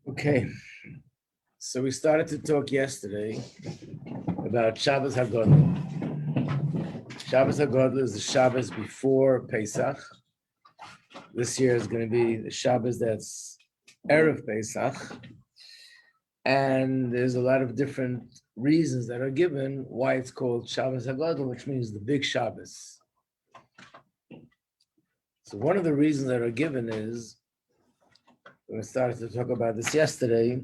Okay, so we started to talk yesterday about Shabbos HaGodol. Shabbos HaGodol is the Shabbos before Pesach. This year is going to be the Shabbos that's Erev Pesach. And there's a lot of different reasons that are given why it's called Shabbos HaGodol, which means the big Shabbos. So one of the reasons that are given is, we started to talk about this yesterday,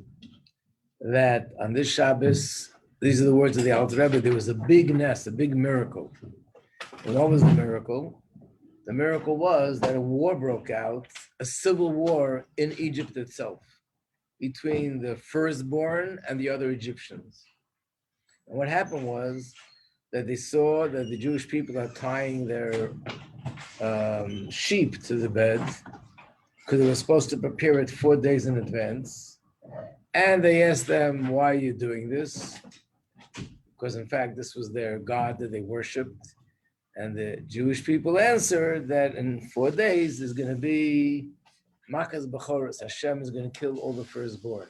that on this Shabbos, these are the words of the Alter Rebbe, there was a big nest, a big miracle. And what was the miracle? The miracle was that a war broke out, a civil war in Egypt itself, between the firstborn and the other Egyptians. And what happened was that they saw that the Jewish people are tying their sheep to the bed, because they were supposed to prepare it 4 days in advance. And they asked them, why are you doing this? Because in fact, this was their God that they worshipped. And the Jewish people answered that in 4 days, there's going to be Makas B'choros. Hashem is going to kill all the firstborn.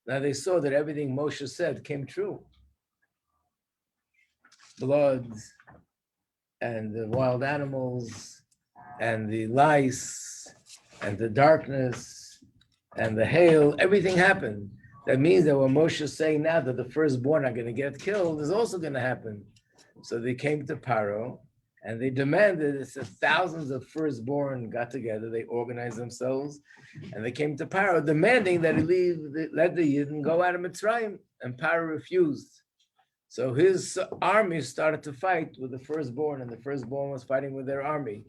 Now they saw that everything Moshe said came true. Blood and the wild animals and the lice and the darkness and the hail, everything happened. That means that what Moshe is saying now, that the firstborn are going to get killed, is also going to happen. So they came to Paro and they demanded, it says thousands of firstborn got together, they organized themselves, and they came to Paro demanding that he let the Yidden go out of Mitzrayim, and Paro refused. So his army started to fight with the firstborn, and the firstborn was fighting with their army.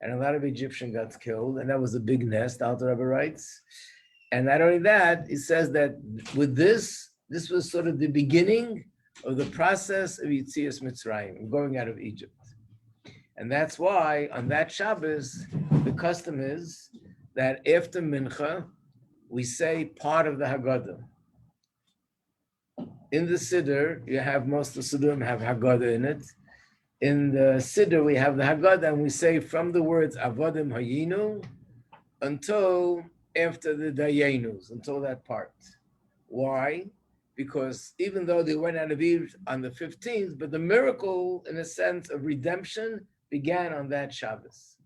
And a lot of Egyptians got killed, and that was a big nest, Alter Rebbe writes. And not only that, he says that with this was sort of the beginning of the process of Yetzias Mitzrayim, going out of Egypt. And that's why on that Shabbos, the custom is that after Mincha, we say part of the Haggadah. In the Siddur, you have most of the Siddurim have Haggadah in it. In the Siddur, we have the Haggadah, and we say from the words Avodim Hayinu until after the Dayenus, until that part. Why? Because even though they went out of Egypt on the 15th, but the miracle, in a sense, of redemption began on that Shabbos.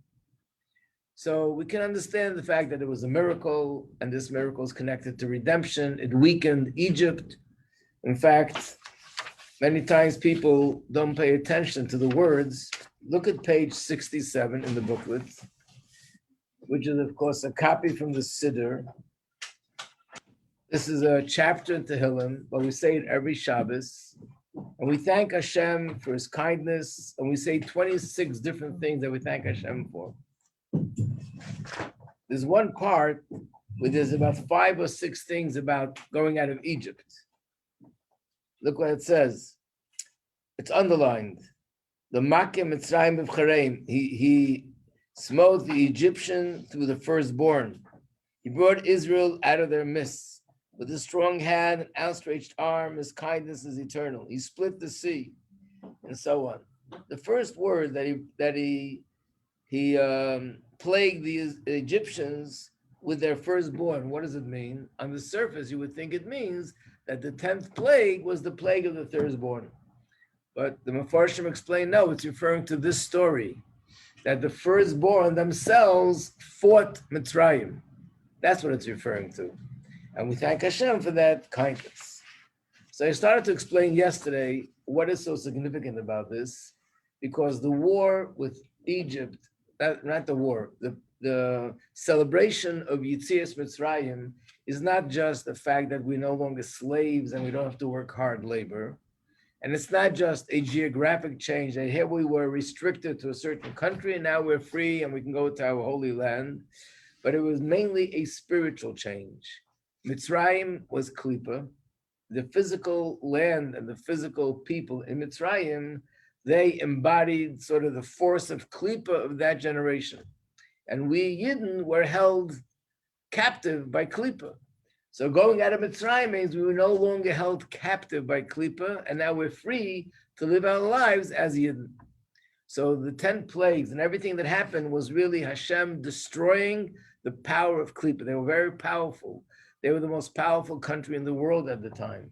So we can understand the fact that it was a miracle, and this miracle is connected to redemption. It weakened Egypt. In fact, many times people don't pay attention to the words. Look at page 67 in the booklet, which is, of course, a copy from the Siddur. This is a chapter in Tehillim, but we say it every Shabbos. And we thank Hashem for his kindness, and we say 26 different things that we thank Hashem for. There's one part where there's about 5 or 6 things about going out of Egypt. Look what it says. It's underlined. The Makim Mitzrayim B'Chareim. He smote the Egyptian through the firstborn. He brought Israel out of their midst. With a strong hand and outstretched arm, his kindness is eternal. He split the sea, and so on. The first word that he plagued the Egyptians with their firstborn. What does it mean? On the surface, you would think it means that the 10th plague was the plague of the firstborn. But the Mefarshim explained, no, it's referring to this story, that the firstborn themselves fought Mitzrayim. That's what it's referring to. And we thank Hashem for that kindness. So I started to explain yesterday what is so significant about this, because the war with Egypt, not the war, the celebration of Yetzias Mitzrayim is not just the fact that we're no longer slaves and we don't have to work hard labor. And it's not just a geographic change that here we were restricted to a certain country and now we're free and we can go to our holy land. But it was mainly a spiritual change. Mitzrayim was Klippa. The physical land and the physical people in Mitzrayim, they embodied sort of the force of Klippa of that generation. And we Yidden were held captive by Klippa. So going out of Mitzrayim means we were no longer held captive by Klippa, and now we're free to live our lives as Yidden. So the 10 plagues and everything that happened was really Hashem destroying the power of Klippa. They were very powerful. They were the most powerful country in the world at the time.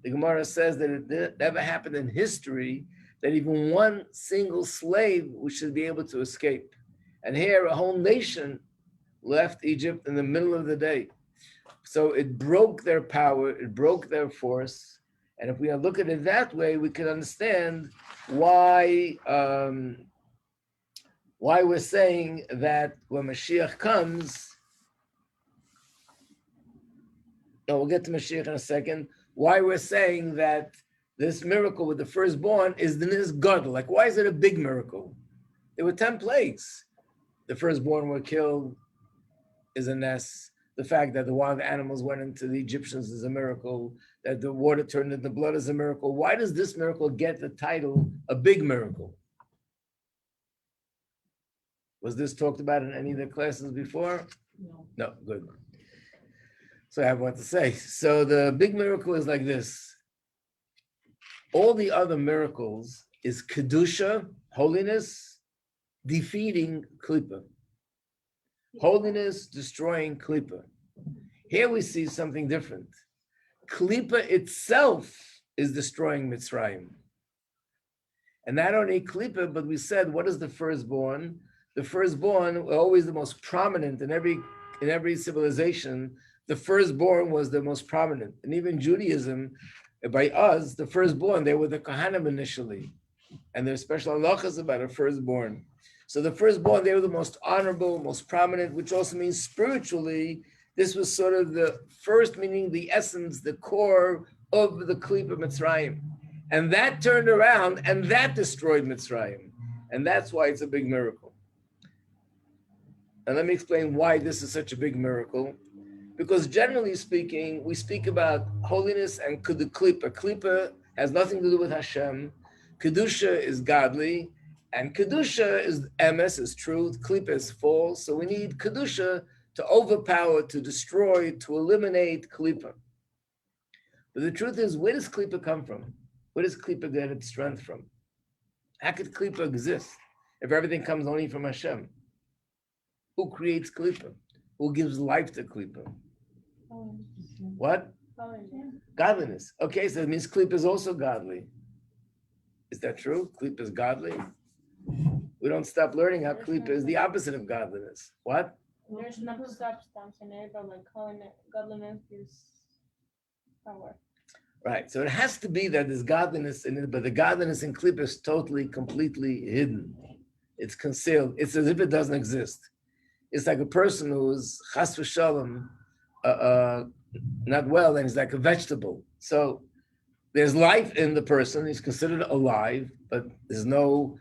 The Gemara says that it never happened in history that even one single slave should be able to escape. And here a whole nation left Egypt in the middle of the day. So it broke their power, it broke their force. And if we look at it that way, we can understand why we're saying that when Mashiach comes, we'll get to Mashiach in a second, why we're saying that this miracle with the firstborn is the Nis Gadol. Like, why is it a big miracle? There were 10 plagues. The firstborn were killed is a Nes. The fact that the wild animals went into the Egyptians is a miracle. That the water turned into blood is a miracle. Why does this miracle get the title a big miracle? Was this talked about in any of the classes before? No. No, good. So I have what to say. So the big miracle is like this. All the other miracles is Kedusha, holiness, defeating Klippa. Holiness, destroying Klippa. Here we see something different. Klippa itself is destroying Mitzrayim. And not only Klippa, but we said, what is the firstborn? The firstborn were always the most prominent in every civilization. The firstborn was the most prominent. And even Judaism, by us, the firstborn, they were the Kohanim initially. And there's special halachas about a firstborn. So the firstborn, they were the most honorable, most prominent, which also means spiritually, this was sort of the first, meaning the essence, the core of the Klippa Mitzrayim. And that turned around and that destroyed Mitzrayim. And that's why it's a big miracle. And let me explain why this is such a big miracle. Because generally speaking, we speak about holiness and the Klippa. Klippa has nothing to do with Hashem. Kedusha is godly. And Kedusha is emes, is truth. Klippa is false. So we need Kedusha to overpower, to destroy, to eliminate Klippa. But the truth is, where does Klippa come from? Where does Klippa get its strength from? How could Klippa exist if everything comes only from Hashem? Who creates Klippa? Who gives life to Klippa? What? Godliness. Okay, so it means Klippa is also godly. Is that true? Klippa is godly? We don't stop learning how Klippa is the opposite of godliness. What? There's no substance in it, but like calling it godliness is power. Right. So it has to be that there's godliness in it, but the godliness in Klippa is totally, completely hidden. It's concealed. It's as if it doesn't exist. It's like a person who's chas v'shalom, not well, and he's like a vegetable. So there's life in the person. He's considered alive, but there's nothing.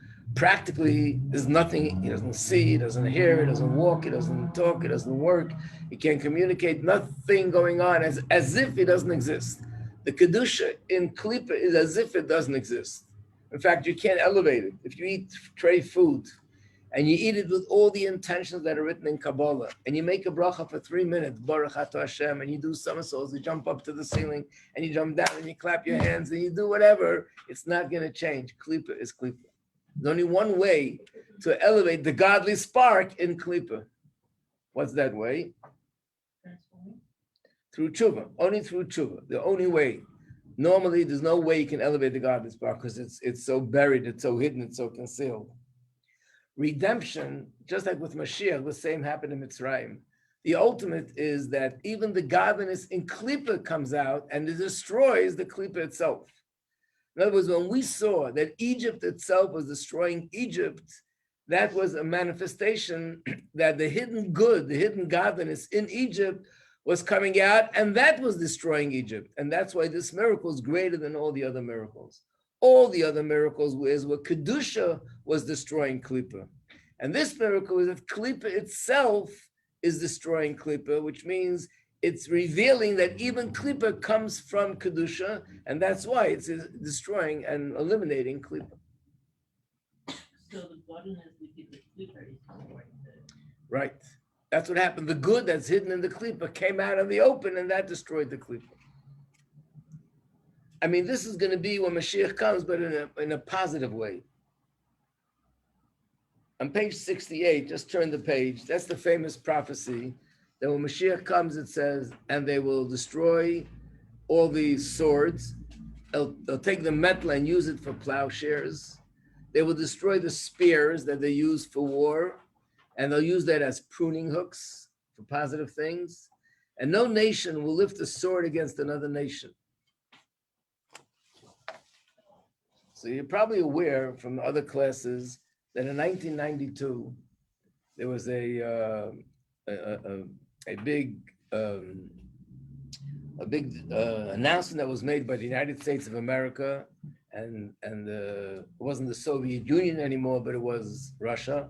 He doesn't see, he doesn't hear, he doesn't walk, he doesn't talk, he doesn't work, he can't communicate, nothing going on, as if he doesn't exist. The Kedusha in Klippa is as if it doesn't exist. In fact, you can't elevate it. If you eat tray food, and you eat it with all the intentions that are written in Kabbalah, and you make a bracha for 3 minutes, Baruch Atah Hashem, and you do somersaults, you jump up to the ceiling, and you jump down, and you clap your hands, and you do whatever, it's not going to change. Klippa is Klippa. There's only one way to elevate the godly spark in Klippa. What's that way? Through tshuva, only through tshuva, the only way. Normally, there's no way you can elevate the godly spark because it's so buried, it's so hidden, it's so concealed. Redemption, just like with Mashiach, the same happened in Mitzrayim. The ultimate is that even the godliness in Klippa comes out and it destroys the Klippa itself. In other words, when we saw that Egypt itself was destroying Egypt, that was a manifestation that the hidden good, the hidden godliness in Egypt was coming out, and that was destroying Egypt. And that's why this miracle is greater than all the other miracles. All the other miracles was where Kedusha was destroying Klippa. And this miracle is that Klippa itself is destroying Klippa, which means it's revealing that even Klippa comes from Kedusha, and that's why it's destroying and eliminating Klippa. So the godliness within the Klippa is destroying Right. That's what happened. The good that's hidden in the klipa came out in the open, and that destroyed the klipa. I mean, this is going to be when Mashiach comes, but in a positive way. On page 68, just turn the page. That's the famous prophecy that when Mashiach comes, it says, and they will destroy all these swords. They'll take the metal and use it for plowshares. They will destroy the spears that they use for war, and they'll use that as pruning hooks for positive things. And no nation will lift a sword against another nation. So you're probably aware from other classes that in 1992, there was a big announcement that was made by the United States of America, and it wasn't the Soviet Union anymore, but it was Russia.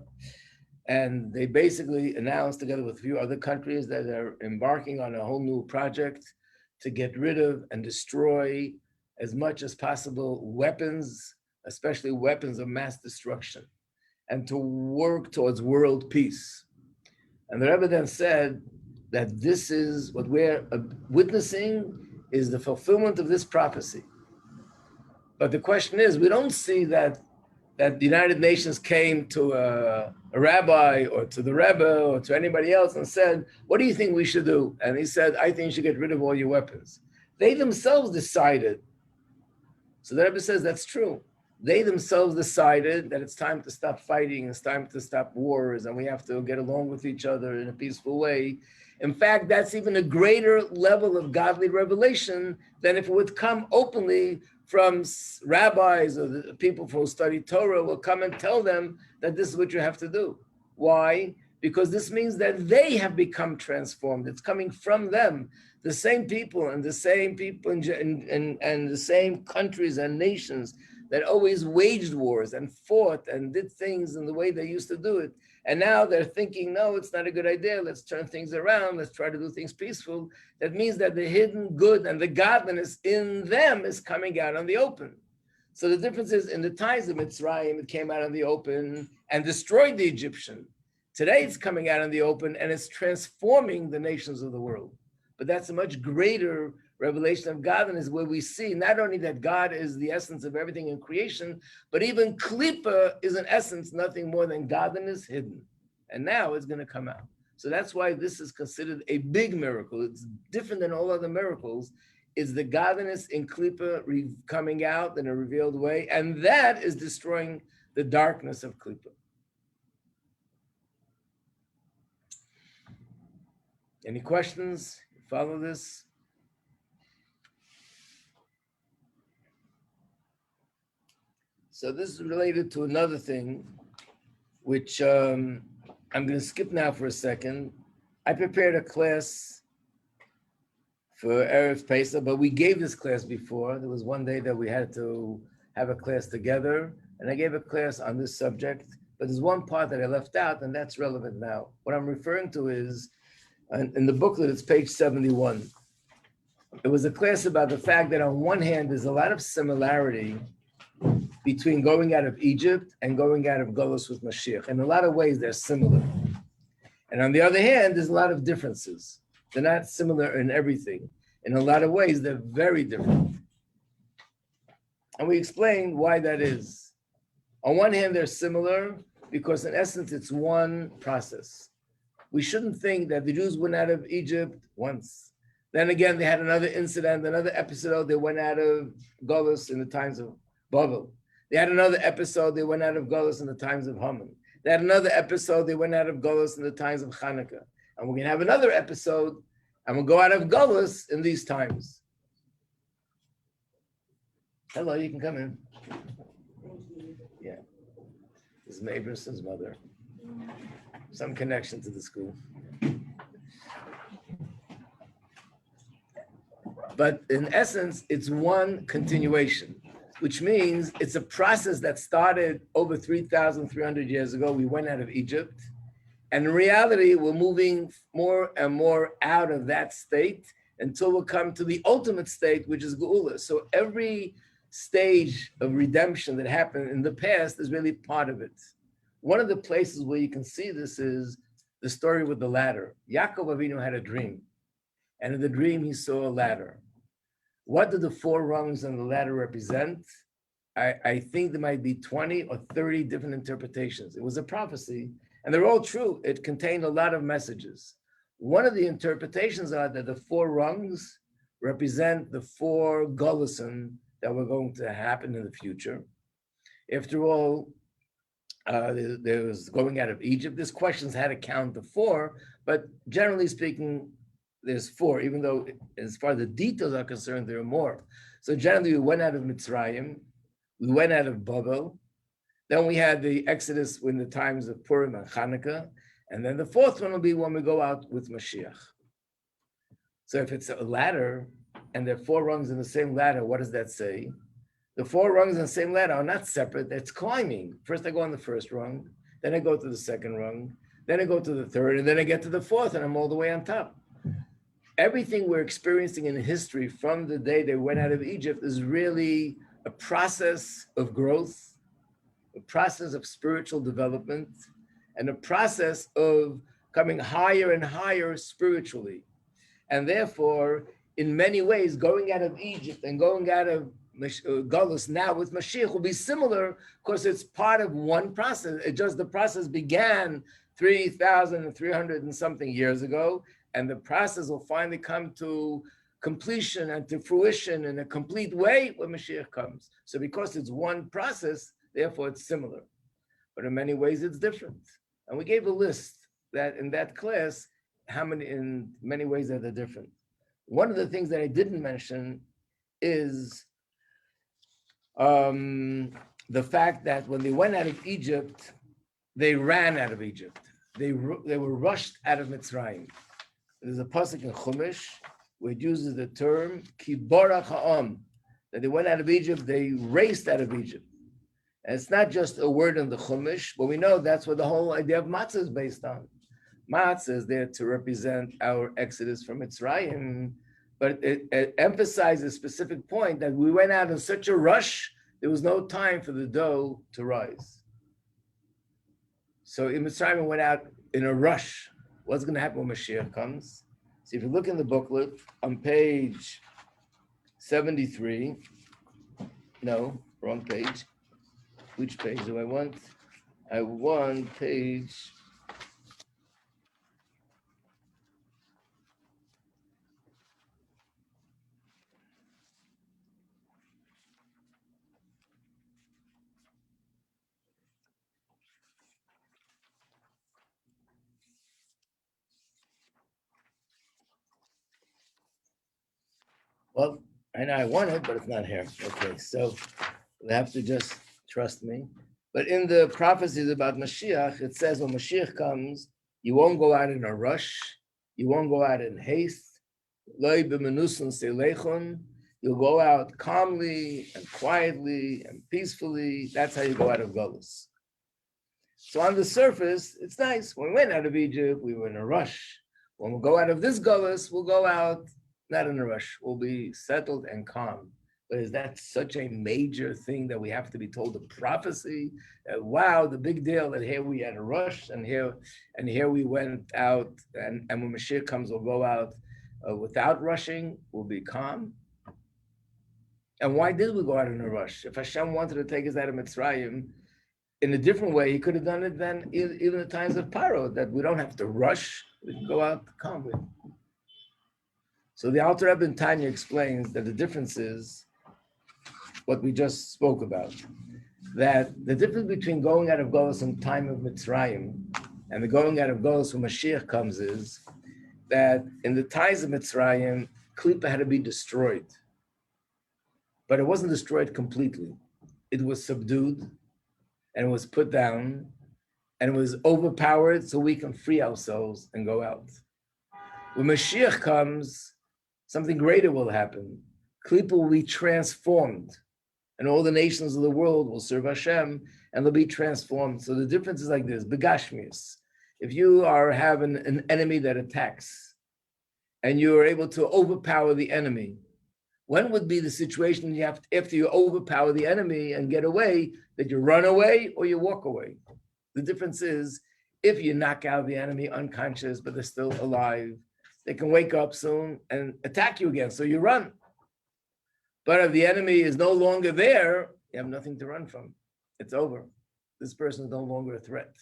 And they basically announced, together with a few other countries, that they're embarking on a whole new project to get rid of and destroy as much as possible weapons, especially weapons of mass destruction, and to work towards world peace. And the Rebbe then said that this is what we're witnessing is the fulfillment of this prophecy. But the question is, we don't see that the United Nations came to a rabbi or to the Rebbe or to anybody else and said, what do you think we should do? And he said, I think you should get rid of all your weapons. They themselves decided. So the Rebbe says that's true. They themselves decided that it's time to stop fighting, it's time to stop wars, and we have to get along with each other in a peaceful way. In fact, that's even a greater level of godly revelation than if it would come openly from rabbis or the people who study Torah will come and tell them that this is what you have to do. Why? Because this means that they have become transformed. It's coming from them. The same people and the same countries and nations that always waged wars and fought and did things in the way they used to do it. And now they're thinking, no, it's not a good idea. Let's turn things around. Let's try to do things peaceful. That means that the hidden good and the godliness in them is coming out on the open. So the difference is in the times of Mitzrayim, it came out in the open and destroyed the Egyptian. Today it's coming out in the open and it's transforming the nations of the world. But that's a much greater revelation of godliness where we see not only that God is the essence of everything in creation, but even Klippa is in essence nothing more than godliness hidden. And now it's going to come out. So that's why this is considered a big miracle. It's different than all other miracles. Is the godliness in Klippa coming out in a revealed way, and that is destroying the darkness of Klippa. Any questions? Follow this? So this is related to another thing, which I'm going to skip now for a second. I prepared a class for Erev Pesach, but we gave this class before. There was one day that we had to have a class together, and I gave a class on this subject, but there's one part that I left out, and that's relevant now. What I'm referring to is, in the booklet, it's page 71. It was a class about the fact that on one hand, there's a lot of similarity between going out of Egypt and going out of Golus with Mashiach. In a lot of ways, they're similar. And on the other hand, there's a lot of differences. They're not similar in everything. In a lot of ways, they're very different. And we explained why that is. On one hand, they're similar because in essence, it's one process. We shouldn't think that the Jews went out of Egypt once. Then again, they had another incident, another episode. They went out of Golus in the times of Babel. They had another episode. They went out of Golus in the times of Haman. They had another episode. They went out of Golus in the times of Hanukkah. And we're going to have another episode, and we'll go out of Golus in these times. Hello, you can come in. Yeah. This is Abraham's mother. Some connection to the school. But in essence, it's one continuation, which means it's a process that started over 3,300 years ago. We went out of Egypt. And in reality, we're moving more and more out of that state until we come to the ultimate state, which is Geula. So every stage of redemption that happened in the past is really part of it. One of the places where you can see this is the story with the ladder. Yaakov Avinu had a dream, and in the dream he saw a ladder. What do the four rungs on the ladder represent? I think there might be 20 or 30 different interpretations. It was a prophecy, and they're all true. It contained a lot of messages. One of the interpretations are that the four rungs represent the four golusim that were going to happen in the future. After all, there was going out of Egypt. There's questions how to count the four, but generally speaking, there's four, even though as far as the details are concerned, there are more. So generally, we went out of Mitzrayim, we went out of Babel, then we had the Exodus in the times of Purim and Hanukkah, and then the fourth one will be when we go out with Mashiach. So if it's a ladder, and there are four rungs in the same ladder, what does that say? The four rungs in the same ladder are not separate, it's climbing. First I go on the first rung, then I go to the second rung, then I go to the third, and then I get to the fourth, and I'm all the way on top. Everything we're experiencing in history from the day they went out of Egypt is really a process of growth, a process of spiritual development, and a process of coming higher and higher spiritually. And therefore, in many ways, going out of Egypt and going out of Galus now with Mashiach will be similar because it's part of one process. It just, the process began 3,300 and something years ago, and the process will finally come to completion and to fruition in a complete way when Mashiach comes. So because it's one process, therefore it's similar. But in many ways it's different. And we gave a list that in that class, in many ways that are different. One of the things that I didn't mention is the fact that when they went out of Egypt, they ran out of Egypt. They were rushed out of Mitzrayim. There's a pasuk in Chumash where it uses the term ki borach ha'am, that they went out of Egypt, they raced out of Egypt. And it's not just a word in the Chumash, but we know that's what the whole idea of matzah is based on. Matzah is there to represent our exodus from Mitzrayim, but it emphasizes a specific point that we went out in such a rush, there was no time for the dough to rise. So in Mitzrayim, we went out in a rush. What's going to happen when Mashiach comes? So if you look in the booklet on page 73, no, wrong page. Which page do I want? I want page... Well, I know I want it, but it's not here. Okay, so you have to just trust me. But in the prophecies about Mashiach, it says when Mashiach comes, you won't go out in a rush, you won't go out in haste. You'll go out calmly and quietly and peacefully. That's how you go out of Golus. So on the surface, it's nice. When we went out of Egypt, we were in a rush. When we go out of this Golus, we'll go out not in a rush. We'll be settled and calm. But is that such a major thing that we have to be told a prophecy? Wow, the big deal that here we had a rush and here we went out, and when Mashiach comes, we'll go out without rushing, we'll be calm. And why did we go out in a rush? If Hashem wanted to take us out of Mitzrayim in a different way, he could have done it then even in the times of Paro, that we don't have to rush, we can go out calmly. So the Alter Rebbe in Tanya explains that the difference is what we just spoke about, that the difference between going out of Golus in time of Mitzrayim and the going out of Golus when Mashiach comes is that in the times of Mitzrayim, Klippa had to be destroyed. But it wasn't destroyed completely. It was subdued and it was put down and it was overpowered so we can free ourselves and go out. When Mashiach comes, something greater will happen. Klippa will be transformed, and all the nations of the world will serve Hashem, and they'll be transformed. So the difference is like this: Begashmius. If you are having an enemy that attacks, and you are able to overpower the enemy, when would be the situation you have after you overpower the enemy and get away, that you run away or you walk away? The difference is, If you knock out the enemy unconscious, but they're still alive, they can wake up soon and attack you again. So you run. But if the enemy is no longer there, you have nothing to run from. It's over. This person is no longer a threat.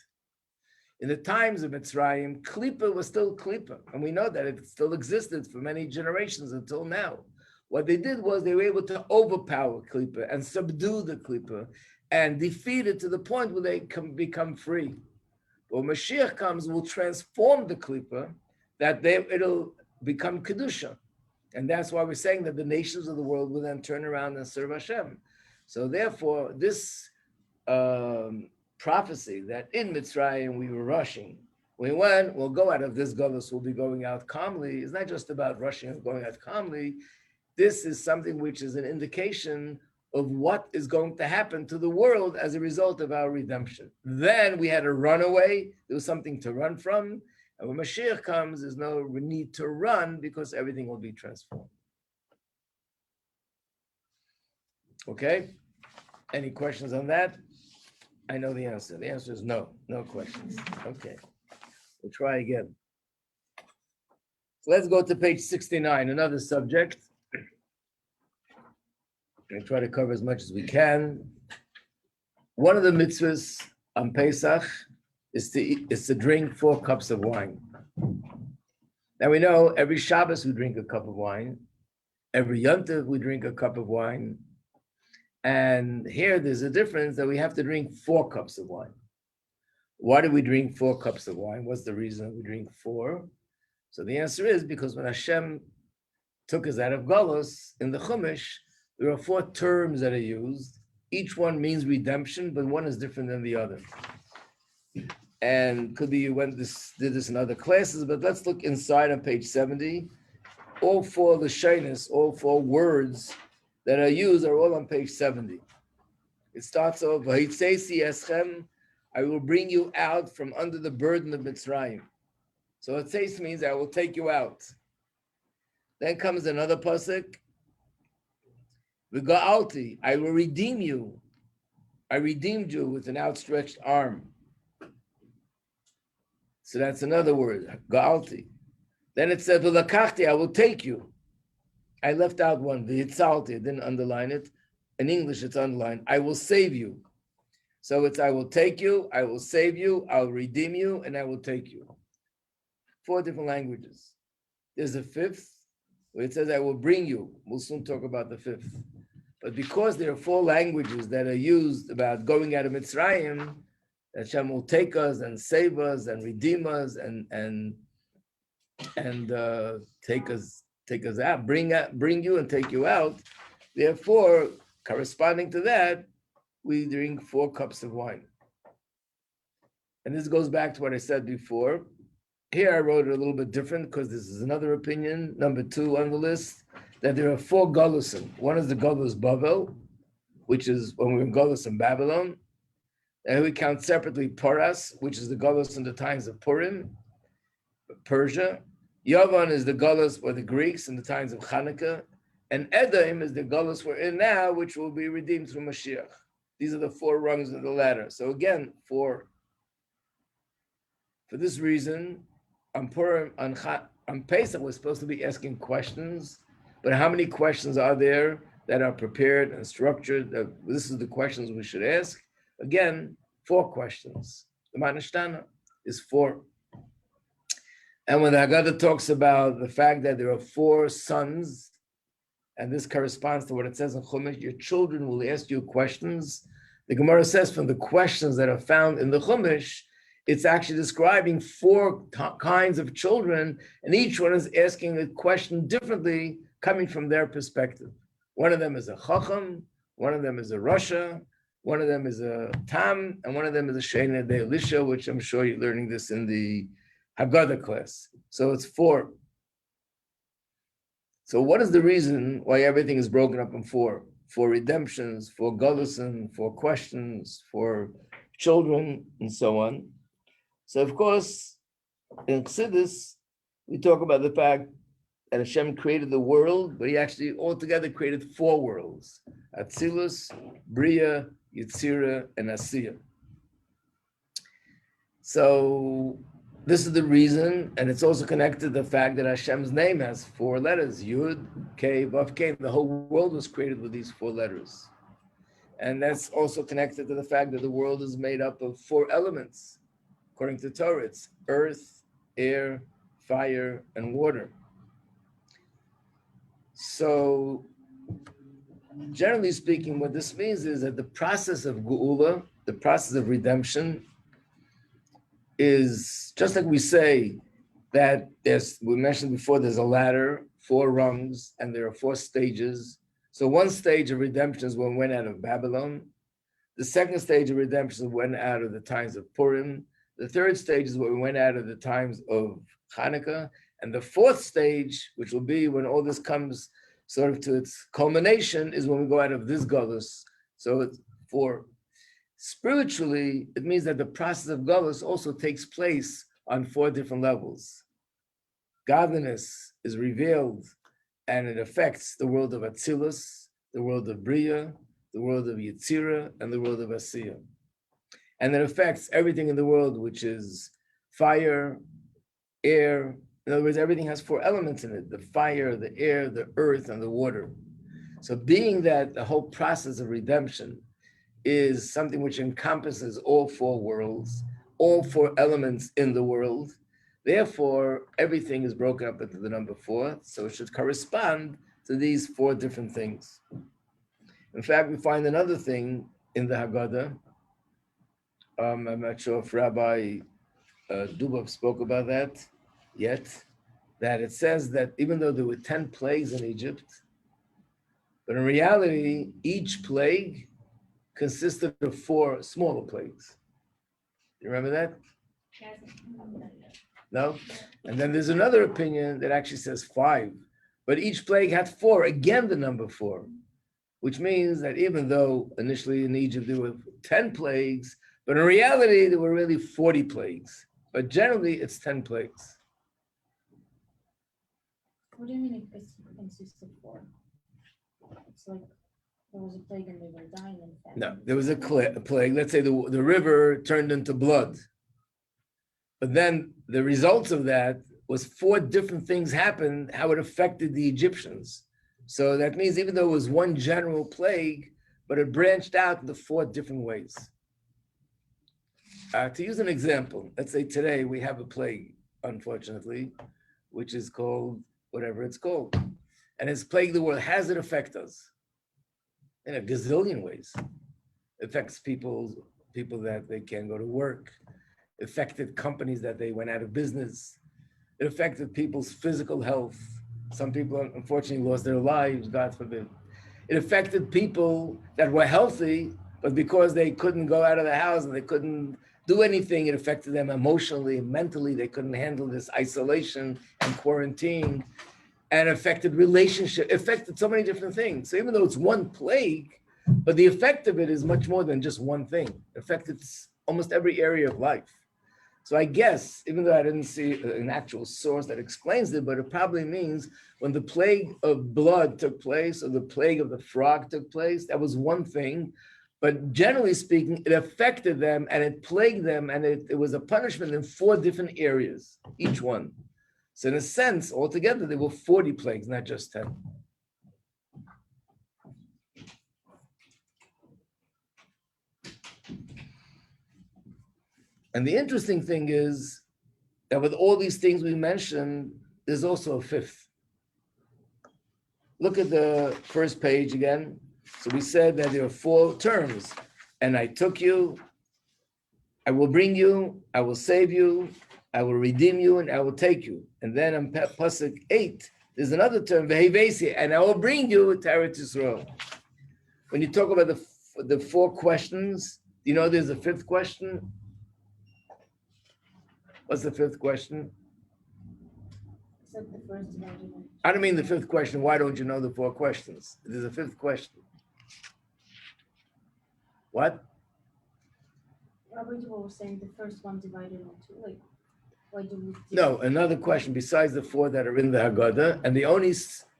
In the times of Mitzrayim, Klippa was still Klippa. And we know that it still existed for many generations until now. What they did was they were able to overpower Klippa and subdue the Klippa and defeat it to the point where they can become free. But when Mashiach comes, will transform the Klippa, that it'll become Kedusha. And that's why we're saying that the nations of the world will then turn around and serve Hashem. So therefore, this prophecy that in Mitzrayim we were rushing, we'll go out of this Golus, we'll be going out calmly, is not just about rushing and going out calmly. This is something which is an indication of what is going to happen to the world as a result of our redemption. Then we had a runaway, there was something to run from, and when Mashiach comes, there's no need to run because everything will be transformed. Okay? Any questions on that? I know the answer. The answer is no. No questions. Okay. We'll try again. So let's go to page 69, another subject. We'll try to cover as much as we can. One of the mitzvahs on Pesach is to drink 4 cups of wine. Now we know every Shabbos we drink a cup of wine. Every Yom Tov we drink a cup of wine. And here there's a difference that we have to drink 4 cups of wine. Why do we drink 4 cups of wine? What's the reason we drink 4? So the answer is because when Hashem took us out of Golus in the Chumash, there are 4 terms that are used. Each one means redemption, but one is different than the other. And could be you did this in other classes, but let's look inside on page 70. All 4 Lashonos, all 4 words that are used are all on page 70. It starts off, "V'hitzesi eschem," I will bring you out from under the burden of Mitzrayim. So hitzes means I will take you out. Then comes another pasuk, "V'ga'alti," I will redeem you. I redeemed you with an outstretched arm. So that's another word, ga'alti. Then it said, "V'lakachti," I will take you. I left out one, v'hitzalti, I didn't underline it. In English, it's underlined, I will save you. So it's I will take you, I will save you, I'll redeem you, and I will take you. 4 different languages. There's a 5th, where it says I will bring you. We'll soon talk about the 5th. But because there are 4 languages that are used about going out of Mitzrayim, that Hashem will take us and save us and redeem us and take us out, bring you and take you out. Therefore, corresponding to that, we drink 4 cups of wine. And this goes back to what I said before. Here I wrote it a little bit different because this is another opinion, number 2 on the list, that there are 4 Golusim. One is the Golus Bavel, which is when we're in Golus in Babylon. And we count separately Paras, which is the Golus in the times of Purim, Persia. Yavan is the Golus for the Greeks in the times of Hanukkah. And Edom is the Golus we're in now, which will be redeemed through Mashiach. These are the 4 rungs of the ladder. So again, 4. For this reason, on Purim, on Pesach, we're supposed to be asking questions. But how many questions are there that are prepared and structured? This is the questions we should ask. Again, 4 questions. The Manashtana is 4. And when the Haggadah talks about the fact that there are 4 sons, and this corresponds to what it says in Chumash, your children will ask you questions. The Gemara says from the questions that are found in the Chumash, it's actually describing 4 kinds of children, and each one is asking a question differently, coming from their perspective. One of them is a Chacham, one of them is a Rasha, one of them is a Tam, and one of them is a Sheina de Elisha, which I'm sure you're learning this in the Haggadah class. So it's 4. So what is the reason why everything is broken up in 4? 4 redemptions, 4 Golusim, 4 questions, 4 children, and so on. So of course, in Chassidus, we talk about the fact that Hashem created the world, but he actually altogether created 4 worlds: Atzilus, Bria, Yitzira, and Asiya. So this is the reason, and it's also connected to the fact that Hashem's name has 4 letters, Yud, K, Vav, K. The whole world was created with these 4 letters. And that's also connected to the fact that the world is made up of 4 elements. According to Torah, it's earth, air, fire, and water. So generally speaking, what this means is that the process of Geula, the process of redemption, is just like we say that we mentioned before, there's a ladder, 4 rungs, and there are 4 stages. So one stage of redemption is when we went out of Babylon. The second stage of redemption is when we went out of the times of Purim. The third stage is when we went out of the times of Hanukkah. And the 4th stage, which will be when all this comes sort of to its culmination, is when we go out of this Golus. So it's for spiritually, it means that the process of Golus also takes place on 4 different levels. Godliness is revealed and it affects the world of Atzilus, the world of Bria, the world of Yetzirah, and the world of Asiya. And it affects everything in the world, which is fire, air. In other words, everything has 4 elements in it: the fire, the air, the earth, and the water. So being that the whole process of redemption is something which encompasses all 4 worlds, all 4 elements in the world, therefore, everything is broken up into the number 4, so it should correspond to these 4 different things. In fact, we find another thing in the Haggadah. I'm not sure if Rabbi Dubov spoke about that yet, that it says that even though there were 10 plagues in Egypt, but in reality, each plague consisted of 4 smaller plagues. You remember that? No? And then there's another opinion that actually says 5, but each plague had 4, again the number 4, which means that even though initially in Egypt there were 10 plagues, but in reality there were really 40 plagues. But generally it's 10 plagues. What do you mean it consists of 4? It's like there was a plague and they were dying in famine. No, there was a plague. Let's say the river turned into blood. But then the results of that was 4 different things happened, how it affected the Egyptians. So that means even though it was one general plague, but it branched out into 4 different ways. To use an example, let's say today we have a plague, unfortunately, which is called whatever it's called. And it's plagued the world. How does it affect us? In a gazillion ways. It affects people that they can't go to work. It affected companies that they went out of business. It affected people's physical health. Some people unfortunately lost their lives, God forbid. It affected people that were healthy, but because they couldn't go out of the house and they couldn't do anything, it affected them emotionally, mentally. They couldn't handle this isolation and quarantine, and affected relationship, affected so many different things. So even though it's one plague, but the effect of it is much more than just one thing. It affected almost every area of life. So I guess, even though I didn't see an actual source that explains it, but it probably means when the plague of blood took place, or the plague of the frog took place, that was one thing. But generally speaking, it affected them and it plagued them, and it was a punishment in 4 different areas, each one. So in a sense, altogether, there were 40 plagues, not just 10. And the interesting thing is that with all these things we mentioned, there's also a 5th. Look at the first page again. So we said that there are 4 terms. And I took you, I will bring you, I will save you, I will redeem you, and I will take you. And then on Pasuk 8, there's another term, Vehevesi, and I will bring you to Eretz Yisrael. When you talk about the 4 questions, you know there's a 5th question? What's the 5th question? Except the first division. I don't mean the 5th question. Why don't you know the 4 questions? There's a 5th question. What? Rabbi was saying the first one divided into, like, why do we? No, another question besides the 4 that are in the Haggadah, and they only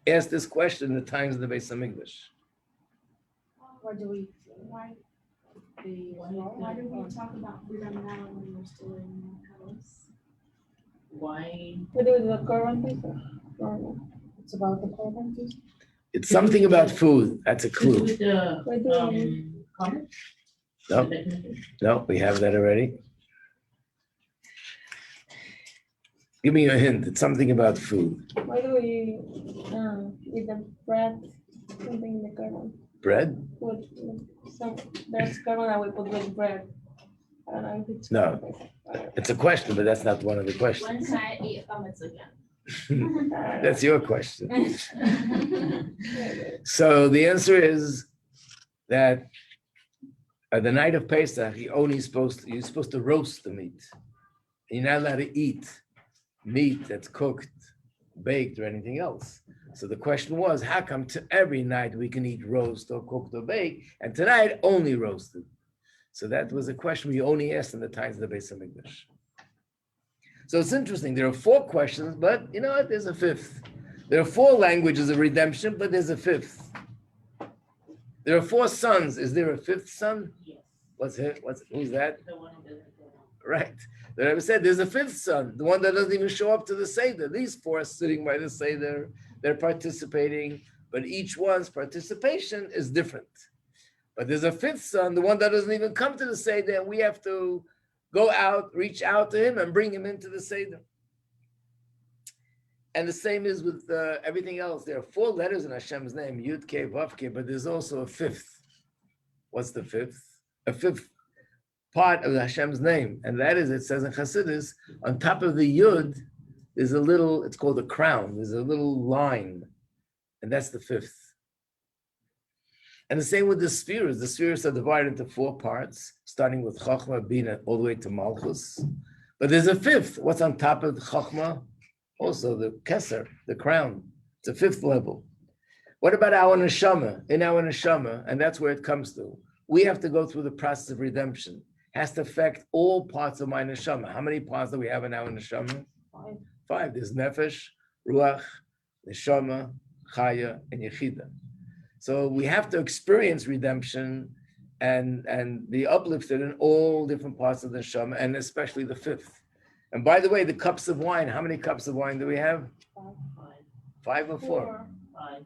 ask this question in the times of the Beis Hamikdash. Why do we? Why? Why did we talk about freedom now when we're still in the house? Why? We do the Korban Pesach. It's about the Korban Pesach. It's something about food. That's a To do clue. with the, We're doing comment? No, no, we have that already. Give me a hint. It's something about food. Why do we with the bread something in the Korban? Bread? With some there's Korban that we put with bread. I don't know if it's No. Korban Pesach. It's a question, but that's not one of the questions. When can I eat chametz again? That's your question. So the answer is that the night of Pesach, you're supposed to roast the meat. You're not allowed to eat meat that's cooked, baked, or anything else. So the question was, how come to every night we can eat roast or cooked or baked, and tonight only roasted? So that was a question we only asked in the times of the Beis Hamikdash. So it's interesting. There are 4 questions, but you know what? There's a 5th. There are 4 languages of redemption, but there's a 5th. There are 4 sons. Is there a 5th son? Yes, Who's that? the one who doesn't go down. Right. The Rebbe said there's a 5th son, the one that doesn't even show up to the Seder. These 4 are sitting by the Seder. They're participating, but each one's participation is different. But there's a 5th son, the one that doesn't even come to the Seder, and we have to go out, reach out to him and bring him into the Seder. And the same is with everything else. There are 4 letters in Hashem's name, Yud Kei Vav Kei, but there's also a 5th. What's the 5th? A 5th part of Hashem's name. And that is, it says in Chassidus, on top of the Yud, there's a little, it's called a crown. There's a little line. And that's the 5th. And the same with the spheres. The spheres are divided into 4 parts, starting with Chochmah, Bina, all the way to Malchus. But there's a 5th. What's on top of Chochmah? Also the Keser, the crown. It's a 5th level. What about our neshama? In our neshama, and that's where it comes to. We have to go through the process of redemption. It has to affect all parts of my neshama. How many parts do we have in our neshama? 5. There's nefesh, ruach, neshama, chaya, and yechida. So we have to experience redemption and be uplifted in all different parts of the neshama, and especially the 5th. And by the way, the cups of wine, how many cups of wine do we have? 5 or 4?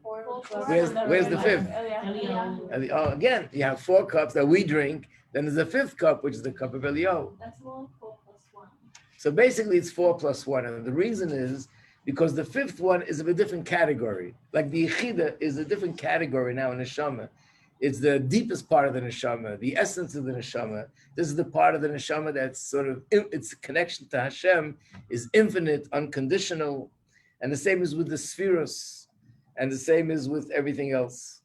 5. Where's the 5th? Oh, again, you have 4 cups that we drink. Then there's a 5th cup, which is the cup of Eliyahu. That's more 4 plus 1. So basically, it's 4 plus 1. And the reason is because the 5th one is of a different category. Like the Yechida is a different category now in Neshama. It's the deepest part of the Neshama, the essence of the Neshama. This is the part of the Neshama that's sort of, its connection to Hashem is infinite, unconditional. And the same is with the Spheros. And the same is with everything else.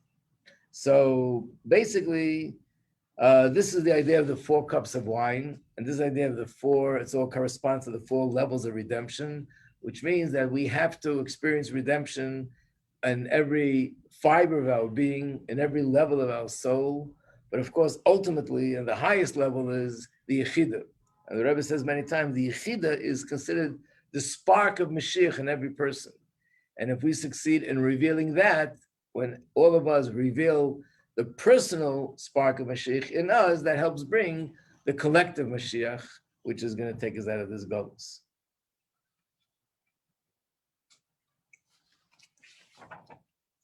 So basically, this is the idea of the 4 cups of wine. And this idea of the 4, it's all corresponds to the 4 levels of redemption, which means that we have to experience redemption in every fiber of our being, in every level of our soul. But of course, ultimately, and the highest level is the Yechida. And the Rebbe says many times, the Yechida is considered the spark of Mashiach in every person. And if we succeed in revealing that, when all of us reveal the personal spark of Mashiach in us, that helps bring the collective Mashiach, which is going to take us out of this galus.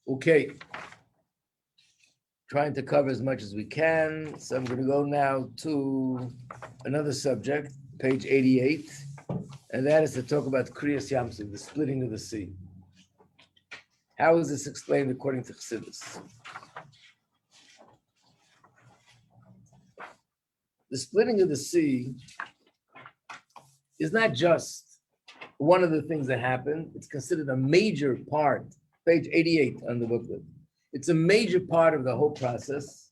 Okay, trying to cover as much as we can. So I'm going to go now to another subject, page 88, and that is to talk about Kriyas Yamsuf, the splitting of the sea. How is this explained according to Chassidus? The splitting of the sea is not just one of the things that happened. It's considered a major part. Page 88 on the booklet. It's a major part of the whole process,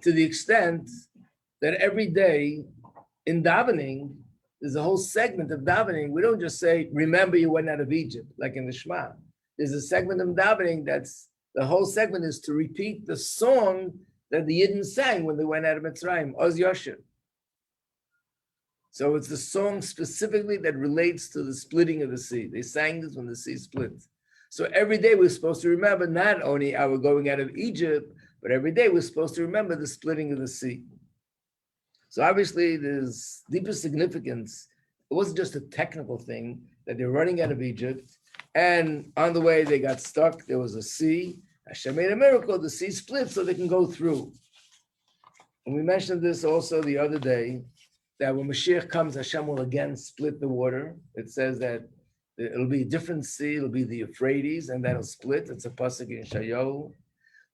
to the extent that every day in davening, there's a whole segment of davening. We don't just say, remember you went out of Egypt, like in the Shema. There's a segment of davening that's, the whole segment is to repeat the song that the Yidden sang when they went out of Mitzrayim, Oz Yosher. So it's the song specifically that relates to the splitting of the sea. They sang this when the sea split. So every day we're supposed to remember not only our going out of Egypt, But every day we're supposed to remember the splitting of the sea. So obviously there's deeper significance. It wasn't just a technical thing that they're running out of Egypt, and on the way they got stuck. There was a sea. Hashem made a miracle. The sea split so they can go through. And we mentioned this also the other day, that when Mashiach comes, Hashem will again split the water. It says that it'll be a different sea. It'll be the Euphrates, and that'll split. It's a pasuk in Shayo.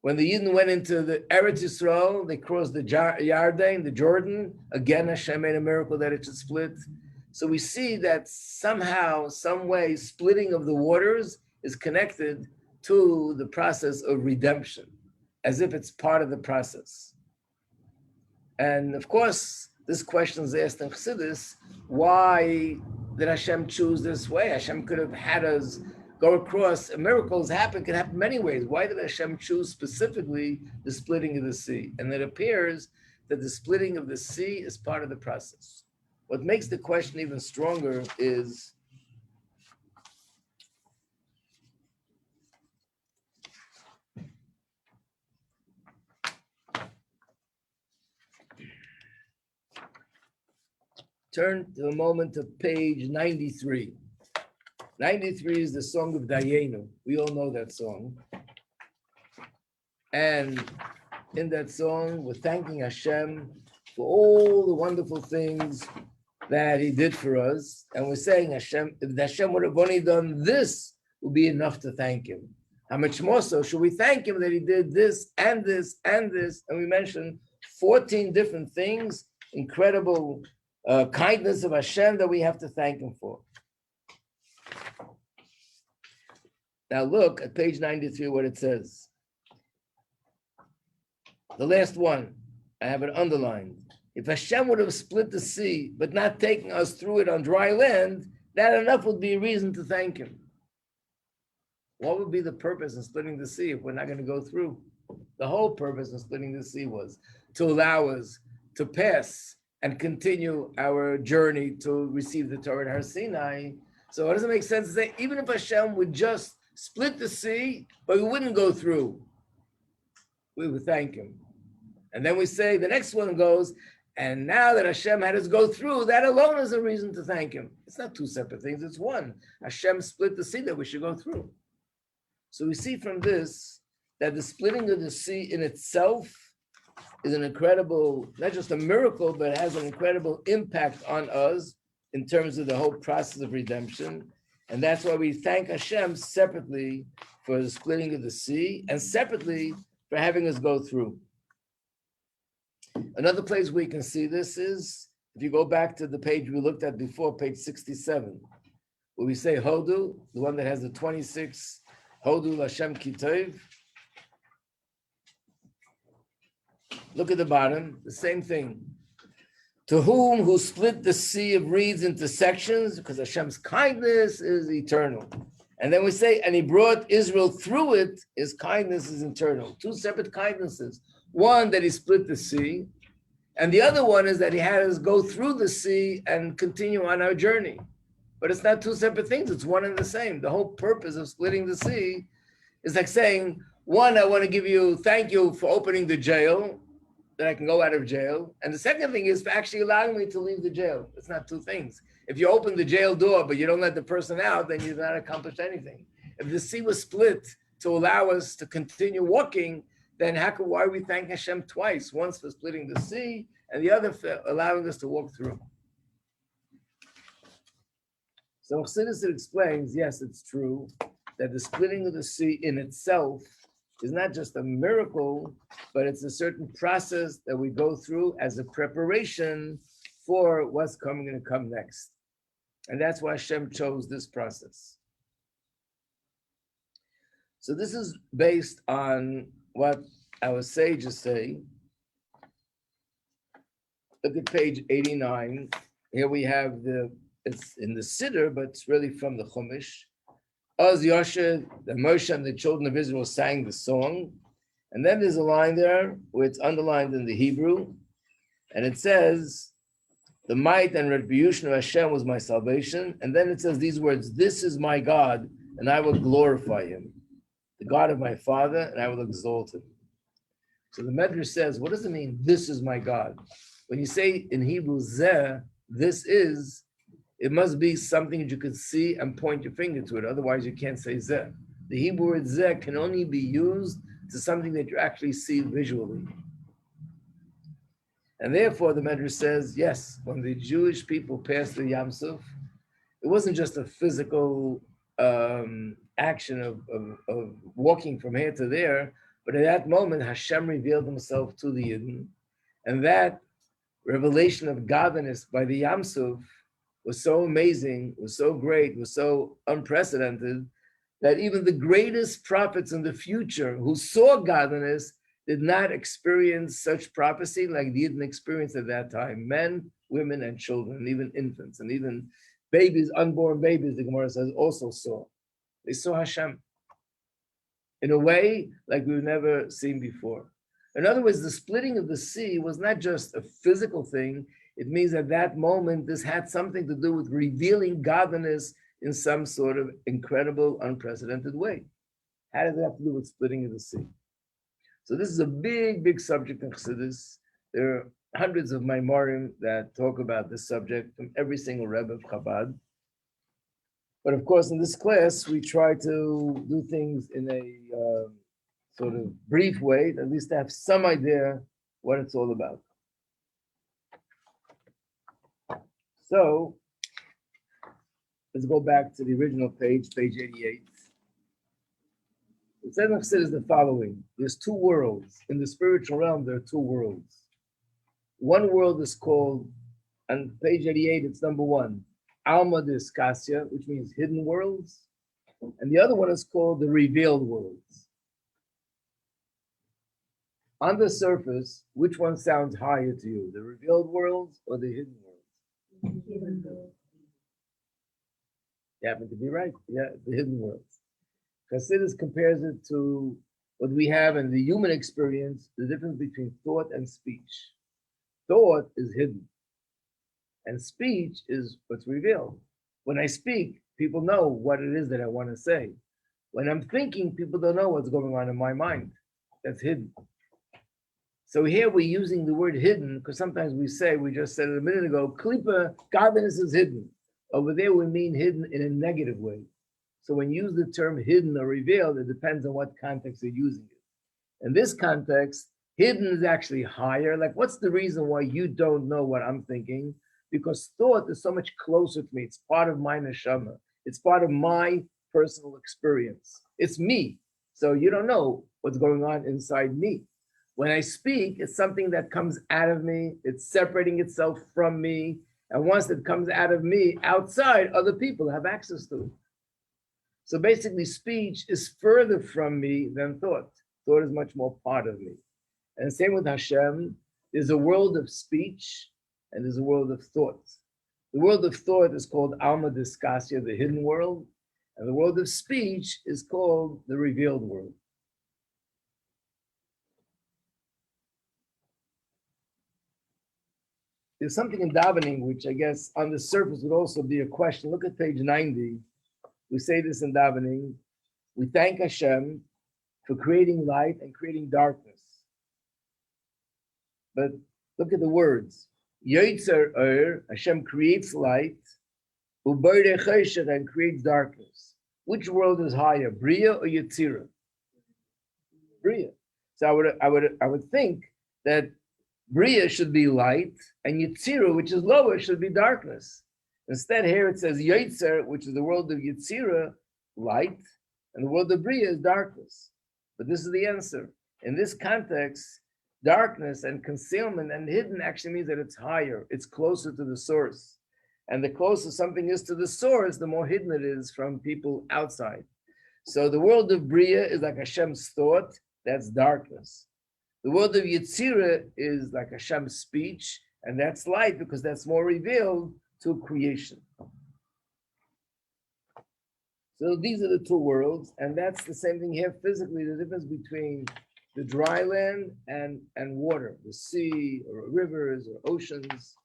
When the Yidden went into the Eretz Yisrael, they crossed the Yarden, the Jordan. Again, Hashem made a miracle that it should split. So we see that somehow, some way, splitting of the waters is connected to the process of redemption, as if it's part of the process. And of course, this question is asked in Chassidus, why did Hashem choose this way? Hashem could have had us go across. Miracles can happen many ways. Why did Hashem choose specifically the splitting of the sea? And it appears that the splitting of the sea is part of the process. What makes the question even stronger is turn to a moment to page 93. 93 is the song of Dayenu. We all know that song. And in that song, we're thanking Hashem for all the wonderful things that he did for us. And we're saying, Hashem, if Hashem would have only done this, would be enough to thank him. How much more so should we thank him that he did this and this and this? And we mentioned 14 different things, incredible kindness of Hashem that we have to thank him for. Now look at page 93, what it says. The last one, I have it underlined. If Hashem would have split the sea, but not taking us through it on dry land, that enough would be a reason to thank him. What would be the purpose in splitting the sea if we're not going to go through? The whole purpose of splitting the sea was to allow us to pass and continue our journey to receive the Torah at Har Sinai. So what does it make sense to say, even if Hashem would just split the sea, but we wouldn't go through, we would thank him. And then we say, the next one goes, and now that Hashem had us go through, that alone is a reason to thank him. It's not two separate things, it's one. Hashem split the sea that we should go through. So we see from this that the splitting of the sea in itself is an incredible, not just a miracle, but it has an incredible impact on us in terms of the whole process of redemption. And that's why we thank Hashem separately for the splitting of the sea and separately for having us go through. Another place we can see this is, if you go back to the page we looked at before, page 67, where we say Hodu, the one that has the 26, Hodu Lashem Kitov. Look at the bottom, the same thing. To whom who split the sea of reeds into sections, because Hashem's kindness is eternal. And then we say, and he brought Israel through it, his kindness is eternal. Two separate kindnesses. One, that he split the sea, and the other one is that he had us go through the sea and continue on our journey. But it's not two separate things, it's one and the same. The whole purpose of splitting the sea is like saying, one, I want to give you, thank you for opening the jail, that I can go out of jail. And the second thing is for actually allowing me to leave the jail. It's not two things. If you open the jail door, but you don't let the person out, then you've not accomplished anything. If the sea was split to allow us to continue walking, then why we thank Hashem twice? Once for splitting the sea, and the other for allowing us to walk through. So Chassidus explains, yes, it's true, that the splitting of the sea in itself is not just a miracle, but it's a certain process that we go through as a preparation for what's going to come next. And that's why Hashem chose this process. So this is based on what our sages say. Look at page 89. Here we have it's in the Siddur, but it's really from the Chumash. Oz Yosher, the Moshe and the children of Israel sang the song. And then there's a line there where it's underlined in the Hebrew. And it says, the might and retribution of Hashem was my salvation. And then it says these words, this is my God, and I will glorify him. The God of my father, and I will exalt him. So the Medrash says, what does it mean, this is my God? When you say in Hebrew, zeh, this is, it must be something that you can see and point your finger to it. Otherwise, you can't say zeh. The Hebrew word zeh can only be used to something that you actually see visually. And therefore, the Medrash says, yes, when the Jewish people passed the Yam Suf, it wasn't just a physical action of walking from here to there, but at that moment, Hashem revealed himself to the Yidden. And that revelation of godliness by the Yam Suf was so amazing, was so great, was so unprecedented, that even the greatest prophets in the future who saw godliness did not experience such prophecy like the Yidden experienced at that time. Men, women, and children, and even infants, and even babies, unborn babies, the Gemara says, also saw. They saw Hashem in a way like we've never seen before. In other words, the splitting of the sea was not just a physical thing. It means at that moment, this had something to do with revealing godliness in some sort of incredible, unprecedented way. How does it have to do with splitting of the sea? So this is a big, big subject in Chassidus. There are hundreds of Maimarim that talk about this subject from every single Rebbe of Chabad. But of course, in this class, we try to do things in a sort of brief way, at least to have some idea what it's all about. So, let's go back to the original page, page 88. It says in Chassidus the following: there's two worlds. In the spiritual realm, there are two worlds. One world is called, on page 88, it's number 1, Alma Diskasya, which means hidden worlds. And the other one is called the revealed worlds. On the surface, which one sounds higher to you, the revealed worlds or the hidden worlds? You happen to be right. Yeah, the hidden worlds. Chassidus compares it to what we have in the human experience, the difference between thought and speech. Thought is hidden, and speech is what's revealed. When I speak, people know what it is that I want to say. When I'm thinking, people don't know what's going on in my mind. That's hidden. So here we're using the word hidden because sometimes we just said it a minute ago, klipa, godliness is hidden. Over there we mean hidden in a negative way. So when you use the term hidden or revealed, it depends on what context you're using it. In this context, hidden is actually higher. Like, what's the reason why you don't know what I'm thinking? Because thought is so much closer to me. It's part of my neshama. It's part of my personal experience. It's me. So you don't know what's going on inside me. When I speak, it's something that comes out of me. It's separating itself from me. And once it comes out of me, outside, other people have access to it. So basically, speech is further from me than thought. Thought is much more part of me. And same with Hashem. There's a world of speech and there's a world of thought. The world of thought is called Alma Diskasya, the hidden world. And the world of speech is called the revealed world. There's something in davening which I guess on the surface would also be a question. Look at page 90. We say this in davening. We thank Hashem for creating light and creating darkness. But look at the words. Yotzer Hashem creates light, u'borei choshen, and creates darkness. Which world is higher, Bria or Yetzirah? Bria. So I would think that Bria should be light, and Yetzirah, which is lower, should be darkness. Instead, here it says Yotzer, which is the world of Yetzirah, light, and the world of Bria is darkness. But this is the answer. In this context, darkness and concealment and hidden actually means that it's higher, it's closer to the source. And the closer something is to the source, the more hidden it is from people outside. So the world of Bria is like Hashem's thought, that's darkness. The world of Yetzirah is like Hashem's speech, and that's light because that's more revealed to creation. So these are the two worlds, and that's the same thing here physically, the difference between the dry land and water, the sea or rivers or oceans,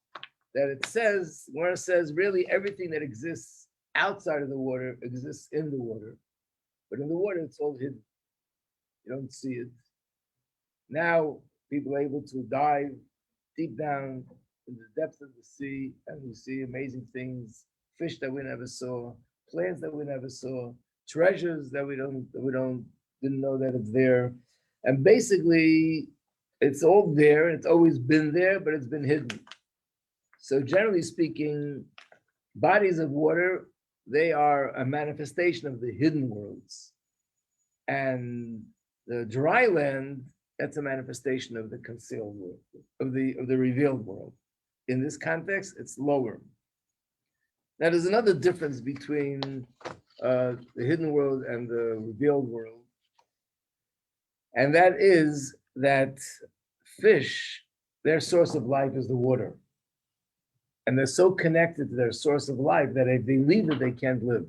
that it says, where it says really everything that exists outside of the water exists in the water. But in the water, it's all hidden. You don't see it. Now people are able to dive deep down in the depths of the sea, and we see amazing things, fish that we never saw, plants that we never saw, treasures that we don't didn't know that it's there. And basically it's all there, it's always been there, but it's been hidden. So generally speaking, bodies of water, they are a manifestation of the hidden worlds. And the dry land, that's a manifestation of the concealed world, of the revealed world. In this context, it's lower. Now, there's another difference between the hidden world and the revealed world, and that is that fish, their source of life is the water. And they're so connected to their source of life that if they leave it, they can't live.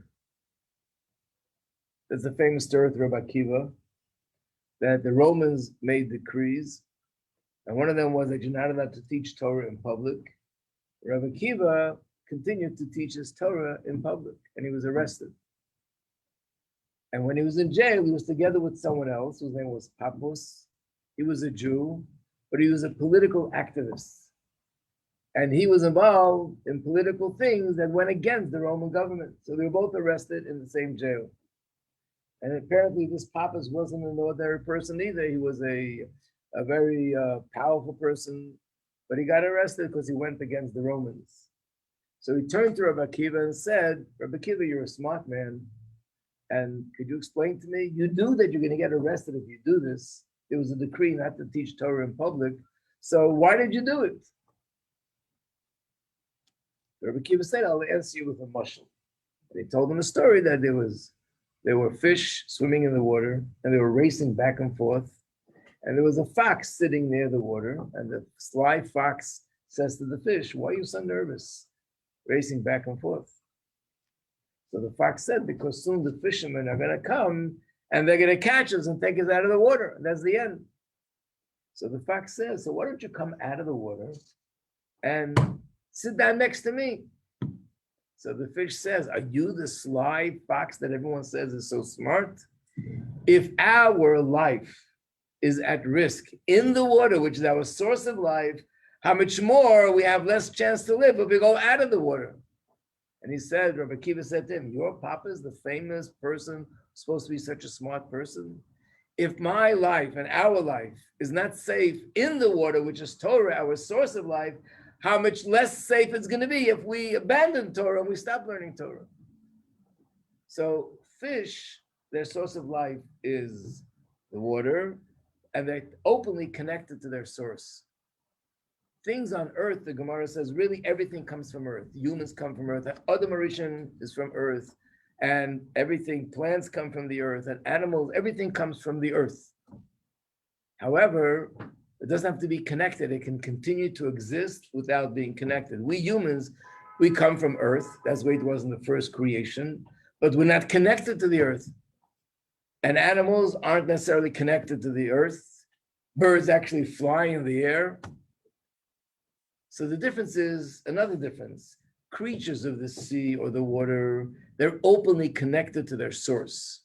There's a famous story of Rabbi Akiva that the Romans made decrees, and one of them was that you're not allowed to teach Torah in public. Rabbi Akiva continued to teach his Torah in public, and he was arrested. And when he was in jail, he was together with someone else whose name was Pappus. He was a Jew, but he was a political activist. And he was involved in political things that went against the Roman government. So they were both arrested in the same jail. And apparently this Pappus wasn't an ordinary person either. He was a very powerful person, but he got arrested because he went against the Romans. So he turned to Rabbi Akiva and said, Rabbi Akiva, you're a smart man. And could you explain to me, you knew that you're going to get arrested if you do this. There was a decree not to teach Torah in public. So why did you do it? Rabbi Akiva said, I'll answer you with a mashal. And he told him a story that there were fish swimming in the water, and they were racing back and forth. And there was a fox sitting near the water, and the sly fox says to the fish, why are you so nervous, racing back and forth? So the fox said, because soon the fishermen are going to come, and they're going to catch us and take us out of the water. And that's the end. So the fox says, so why don't you come out of the water and sit down next to me? So the fish says, are you the sly fox that everyone says is so smart? If our life is at risk in the water, which is our source of life, how much more we have less chance to live if we go out of the water? And he said, Rabbi Akiva said to him, your papa is the famous person, supposed to be such a smart person. If my life and our life is not safe in the water, which is Torah, our source of life, how much less safe it's going to be if we abandon Torah and we stop learning Torah. So fish, their source of life is the water, and they're openly connected to their source. Things on earth, the Gemara says, really everything comes from earth. Humans come from earth. Adam Arishan is from earth, and everything, plants come from the earth, and animals, everything comes from the earth. However, it doesn't have to be connected. It can continue to exist without being connected. We humans, we come from earth. That's the way it was in the first creation, but we're not connected to the earth. And animals aren't necessarily connected to the earth. Birds actually fly in the air. So the difference is another difference. Creatures of the sea or the water, they're openly connected to their source.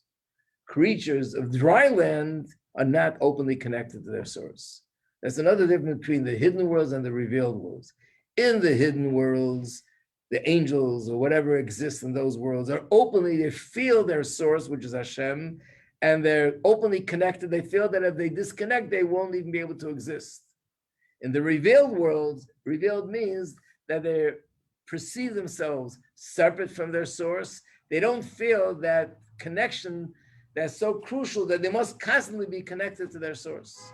Creatures of dry land are not openly connected to their source. That's another difference between the hidden worlds and the revealed worlds. In the hidden worlds, the angels or whatever exists in those worlds are openly, they feel their source, which is Hashem, and they're openly connected. They feel that if they disconnect, they won't even be able to exist. In the revealed worlds, revealed means that they perceive themselves separate from their source. They don't feel that connection that's so crucial that they must constantly be connected to their source.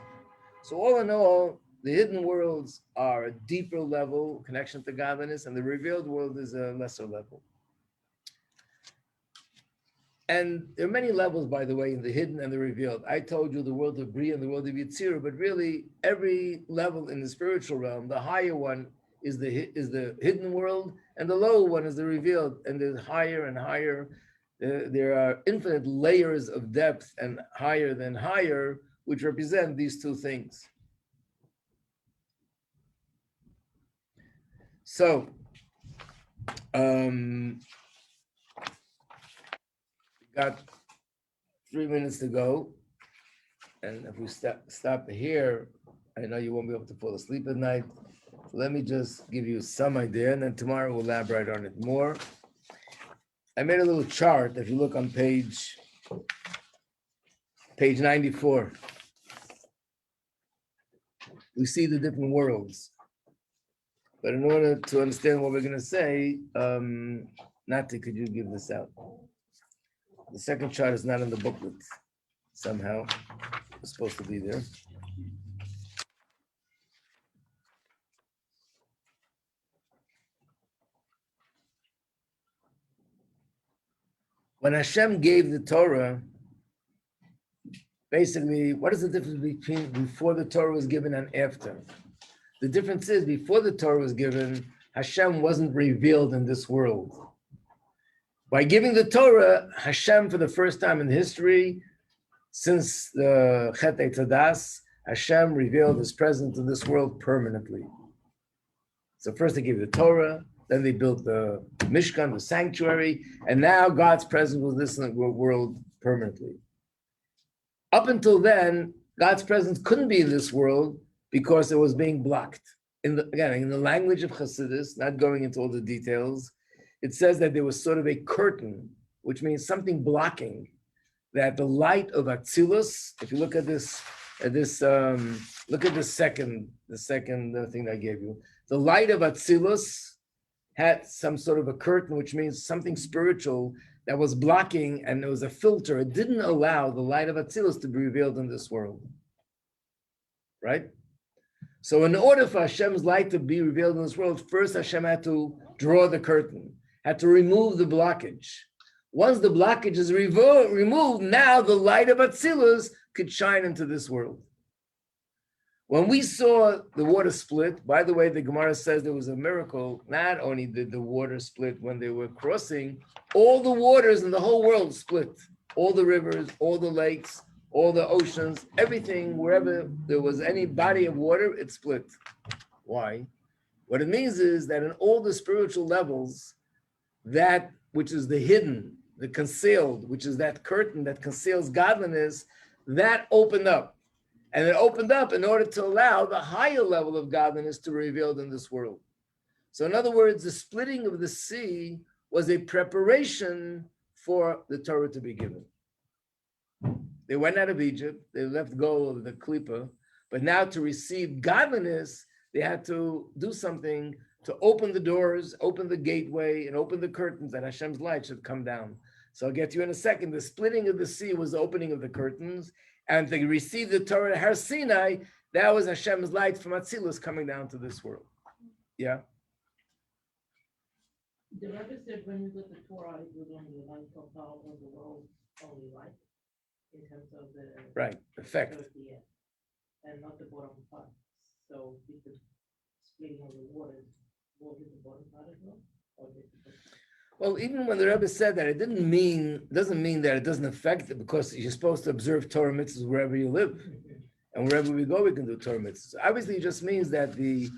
So all in all, the hidden worlds are a deeper level connection to godliness, and the revealed world is a lesser level. And there are many levels, by the way, in the hidden and the revealed. I told you the world of Bria and the world of Yitzir, but really every level in the spiritual realm, the higher one is the hidden world, and the lower one is the revealed, and there's higher and higher. There are infinite layers of depth and higher than higher, which represent these two things. So, got 3 minutes to go. And if we stop here, I know you won't be able to fall asleep at night. Let me just give you some idea, and then tomorrow we'll elaborate on it more. I made a little chart. If you look on page 94, we see the different worlds. But in order to understand what we're going to say, Nati, could you give this out? The second chart is not in the booklet. Somehow, it's supposed to be there. When Hashem gave the Torah, basically, what is the difference between before the Torah was given and after? The difference is before the Torah was given, Hashem wasn't revealed in this world. By giving the Torah, Hashem, for the first time in history, since the Chet Tadas, Hashem revealed his presence in this world permanently. So first they gave the Torah, then they built the Mishkan, the sanctuary, and now God's presence was in this world permanently. Up until then, God's presence couldn't be in this world because it was being blocked. In the language of Chassidus, not going into all the details, it says that there was sort of a curtain, which means something blocking, that the light of Atzilus, if you look at this, look at the second thing I gave you. The light of Atzilus had some sort of a curtain, which means something spiritual that was blocking, and there was a filter. It didn't allow the light of Atzilus to be revealed in this world, right? So in order for Hashem's light to be revealed in this world, first Hashem had to draw the curtain, had to remove the blockage. Once the blockage is removed, now the light of Atzilus could shine into this world. When we saw the water split, by the way, the Gemara says there was a miracle. Not only did the water split when they were crossing, all the waters in the whole world split. All the rivers, all the lakes, all the oceans, everything, wherever there was any body of water, it split. Why? What it means is that in all the spiritual levels, that which is the hidden, the concealed, which is that curtain that conceals godliness, that opened up. And it opened up in order to allow the higher level of godliness to be revealed in this world. So in other words, the splitting of the sea was a preparation for the Torah to be given. They went out of Egypt, they let go of the klipa, but now to receive godliness, they had to do something to open the doors, open the gateway, and open the curtains that Hashem's light should come down. So I'll get to you in a second. The splitting of the sea was the opening of the curtains, and to receive the Torah at Har Sinai, that was Hashem's light from Atzilus coming down to this world. Yeah? The Rebbe said when we got the Torah, it was only the light of the world, only light, in terms of the... Right, effect. And not the bottom part. So with the splitting of the waters, what is the bottom part as well? Or Well, even when the Rebbe said that, it doesn't mean that it doesn't affect it, because you're supposed to observe Torah mitzvahs wherever you live. And wherever we go, we can do Torah mitzvahs. Obviously, it just means that the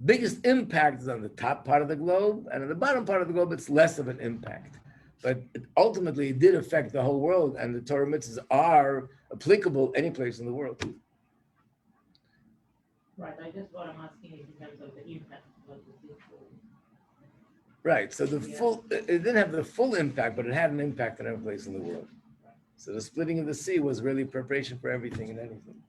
biggest impact is on the top part of the globe, and on the bottom part of the globe, it's less of an impact. But ultimately, it did affect the whole world, and the Torah mitzvahs are applicable any place in the world. Right, I guess what I'm asking is in terms of the impact of the people. Right, so it didn't have the full impact, but it had an impact in every place in the world. So the splitting of the sea was really preparation for everything and anything.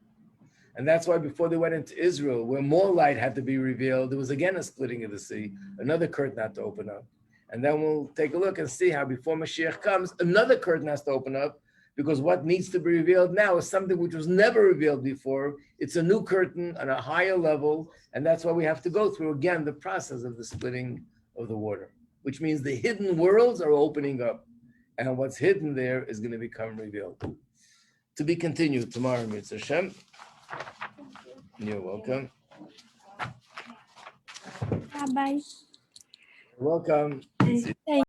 And that's why before they went into Israel, where more light had to be revealed, there was again a splitting of the sea, another curtain had to open up. And then we'll take a look and see how before Mashiach comes, another curtain has to open up, because what needs to be revealed now is something which was never revealed before. It's a new curtain on a higher level, and that's why we have to go through again the process of the splitting of the water, which means the hidden worlds are opening up, and what's hidden there is going to become revealed. To be continued tomorrow, Mitzvah Hashem. You're welcome. Bye. Welcome. Thank